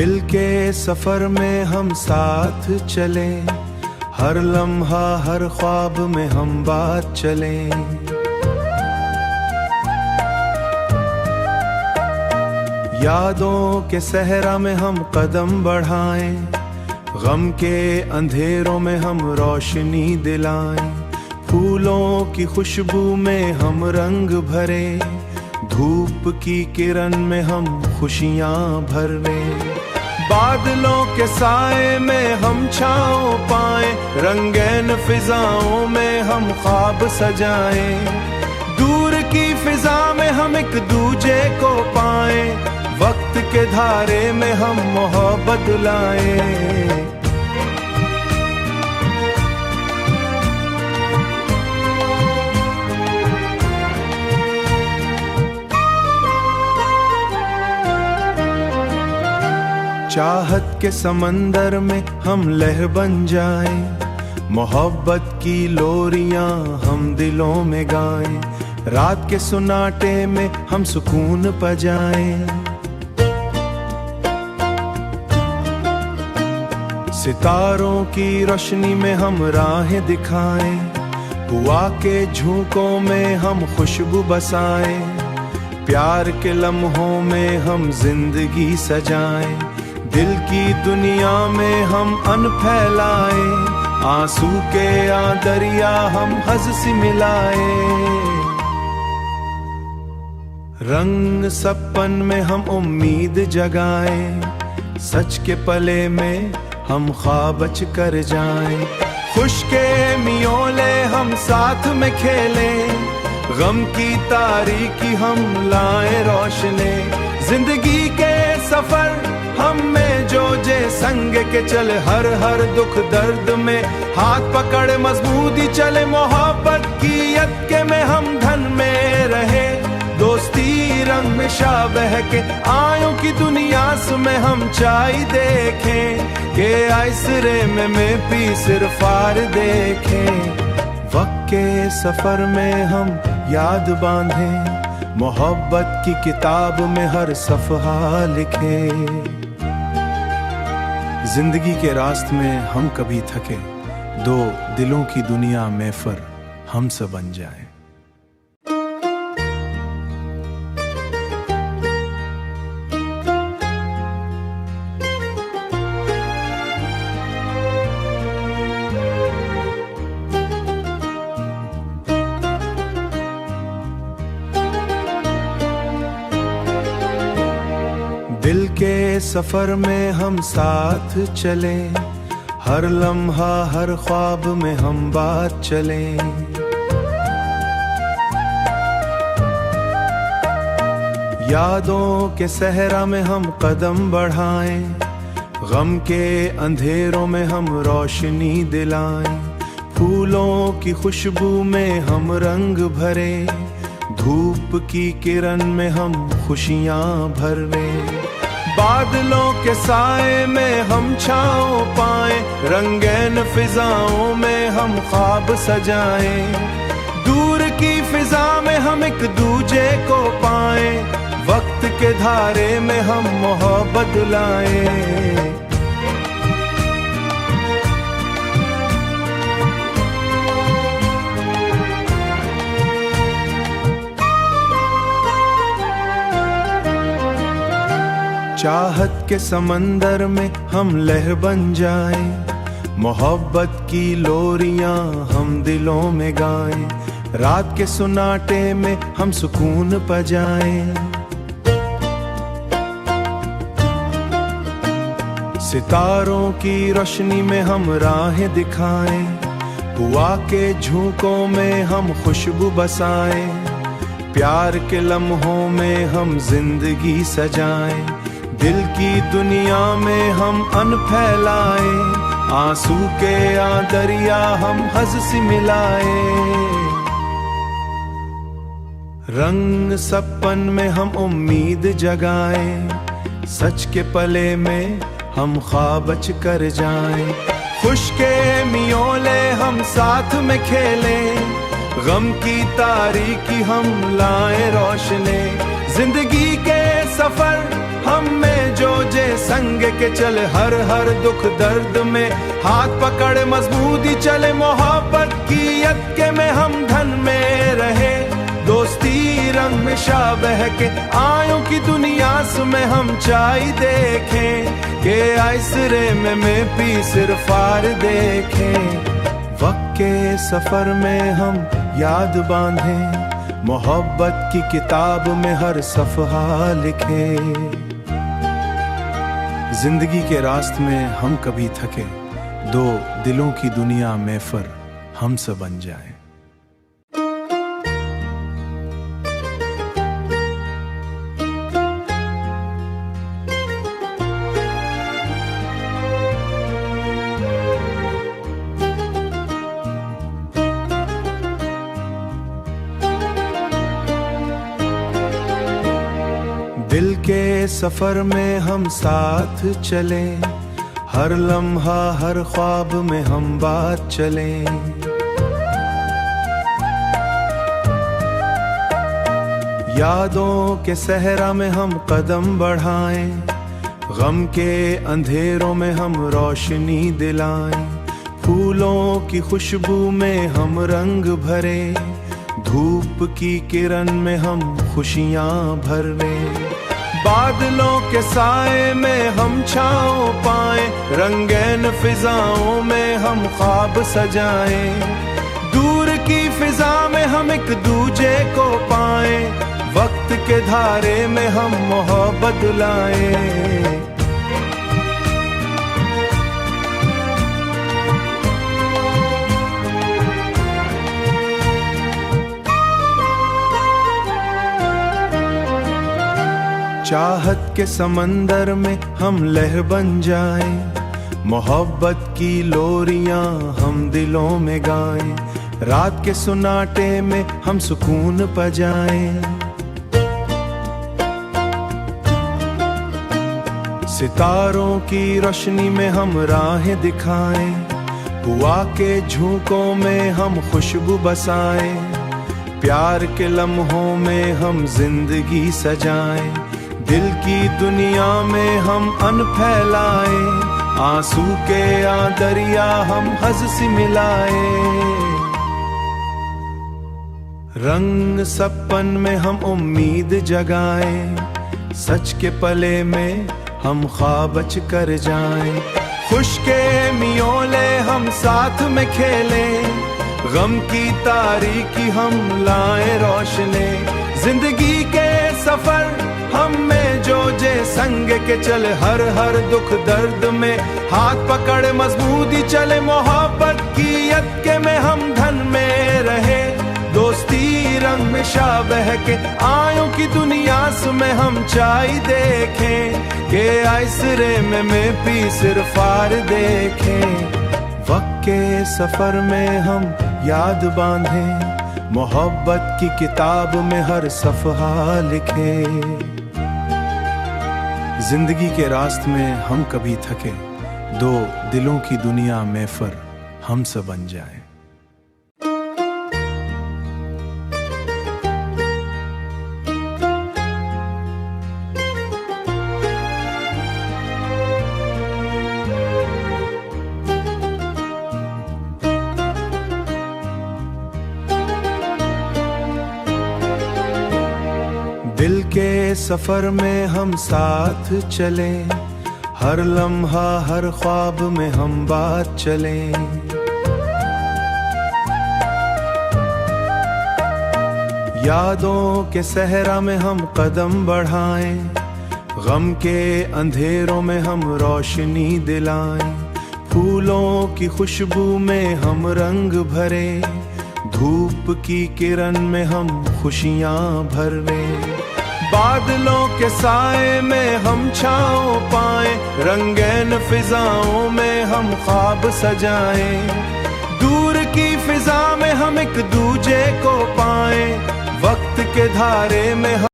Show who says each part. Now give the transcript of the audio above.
Speaker 1: दिल के सफर में हम साथ चले, हर लम्हा हर ख्वाब में हम बात चले। यादों के सहरा में हम कदम बढ़ाएं, गम के अंधेरों में हम रोशनी दिलाएं। फूलों की खुशबू में हम रंग भरे, धूप की किरण में हम खुशियां भरे। बादलों के साए में हम छाँव पाएं, रंगीन फिजाओं में हम ख्वाब सजाएं। दूर की फिजा में हम एक दूजे को पाएं, वक्त के धारे में हम मोहब्बत लाएं। चाहत के समंदर में हम लहर बन जाएं, मोहब्बत की लोरियां हम दिलों में गाएं। रात के सुनाटे में हम सुकून पजाएं, सितारों की रोशनी में हम राहें दिखाएं। हुआ के झोंकों में हम खुशबू बसाएं, प्यार के लम्हों में हम जिंदगी सजाएं। दिल की दुनिया में हम अन फैलाए, आंसू के दरिया हम हंसी मिलाए। रंग सपन में हम उम्मीद जगाए, सच के पले में हम ख्वाबच कर जाएं। खुश के मियोले हम साथ में खेले, गम की तारीकी हम लाए रोशने। जिंदगी के सफर हम में जो जे संग के चले, हर हर दुख दर्द में हाथ पकड़ मजबूती चले। मोहब्बत की यत्के में हम धन में रहे, दोस्ती रंग में शाबह के आयों की दुनिया में हम चाय देखें। के आइसरे में पी सिरफार देखें। वक्त के सफर में हम याद बांधें, मोहब्बत की किताब में हर सफ़हा लिखे। जिंदगी के रास्त में हम कभी थके, दो दिलों की दुनिया महफर हम सब बन जाए। दिल के सफर में हम साथ चले, हर लम्हा हर ख्वाब में हम बात चले। यादों के सहरा में हम कदम बढ़ाएं, गम के अंधेरों में हम रोशनी दिलाएं। फूलों की खुशबू में हम रंग भरे, धूप की किरण में हम खुशियां भरे। बादलों के साए में हम छाँव पाएं, रंगीन फिजाओं में हम ख्वाब सजाएं। दूर की फिजा में हम एक दूजे को पाएं, वक्त के धारे में हम मोहब्बत लाएं। चाहत के समंदर में हम लहर बन जाएं, मोहब्बत की लोरियां हम दिलों में गाएं। रात के सुनाटे में हम सुकून पजाएं, सितारों की रोशनी में हम राहें दिखाएं। हुआ के झोंकों में हम खुशबू बसाएं, प्यार के लम्हों में हम जिंदगी सजाएं। दिल की दुनिया में हम अन फैलाए, आंसू के दरिया हम हंसी मिलाए। रंग सपन में हम उम्मीद जगाए, सच के पले में हम ख्वाबच कर जाएं। खुश के मियोले हम साथ में खेले, गम की तारीकी हम लाए रोशने। जिंदगी के सफर हम हम में जो जे संग के चले, हर हर दुख दर्द में हाथ पकड़े मजबूती चले। मोहब्बत की यत्के में हम धन में रहे, दोस्ती रंग में शाबह के आयों की दुनिया में हम चाय देखें के आइसरे में पी सिरफार देखें। वक्त के सफर में हम याद बांधें, मोहब्बत की किताब में हर सफ़हा लिखे। जिंदगी के रास्ते में हम कभी थके, दो दिलों की दुनिया महफर हमसे बन जाए। दिल के सफर में हम साथ चले, हर लम्हा हर ख्वाब में हम बात चले। यादों के सहरा में हम कदम बढ़ाएं, गम के अंधेरों में हम रोशनी दिलाएं। फूलों की खुशबू में हम रंग भरे, धूप की किरण में हम खुशियां भरे। बादलों के साए में हम छाँव पाएं, रंगीन फिजाओं में हम ख्वाब सजाएं। दूर की फिजा में हम एक दूजे को पाएं, वक्त के धारे में हम मोहब्बत लाएं। चाहत के समंदर में हम लहर बन जाएं, मोहब्बत की लोरियां हम दिलों में गाएं। रात के सुनाटे में हम सुकून पजाएं, सितारों की रोशनी में हम राहें दिखाएं। हुआ के झोंकों में हम खुशबू बसाएं, प्यार के लम्हों में हम जिंदगी सजाएं। दिल की दुनिया में हम अन फैलाएं, आंसू के दरिया हम हंसी मिलाएं। रंग सपन में हम उम्मीद जगाएं, सच के पले में हम ख्वाबच कर जाएं। खुश के मियोले हम साथ में खेलें, गम की तारीकी हम लाएं रोशनी। जिंदगी के सफर हम में जो जे संग के चले, हर हर दुख दर्द में हाथ पकड़े मजबूती चले। मोहब्बत की यत्के में हम धन में रहे, दोस्ती रंग में शाबह के आयों की दुनिया में हम चाय देखें के आइसरे में पी सिरफार देखें। वक्त के सफर में हम याद बांधें, मोहब्बत की किताब में हर सफ़हा लिखे। जिंदगी के रास्ते में हम कभी थके, दो दिलों की दुनिया महफर हमसे बन जाए। दिल के सफर में हम साथ चले, हर लम्हा हर ख्वाब में हम बात चले। यादों के सहरा में हम कदम बढ़ाएं, गम के अंधेरों में हम रोशनी दिलाएं। फूलों की खुशबू में हम रंग भरे, धूप की किरण में हम खुशियां भरे। बादलों के साए में हम छाँव पाएं, रंगीन फिजाओं में हम ख्वाब सजाएं। दूर की फिजा में हम एक दूजे को पाएं, वक्त के धारे में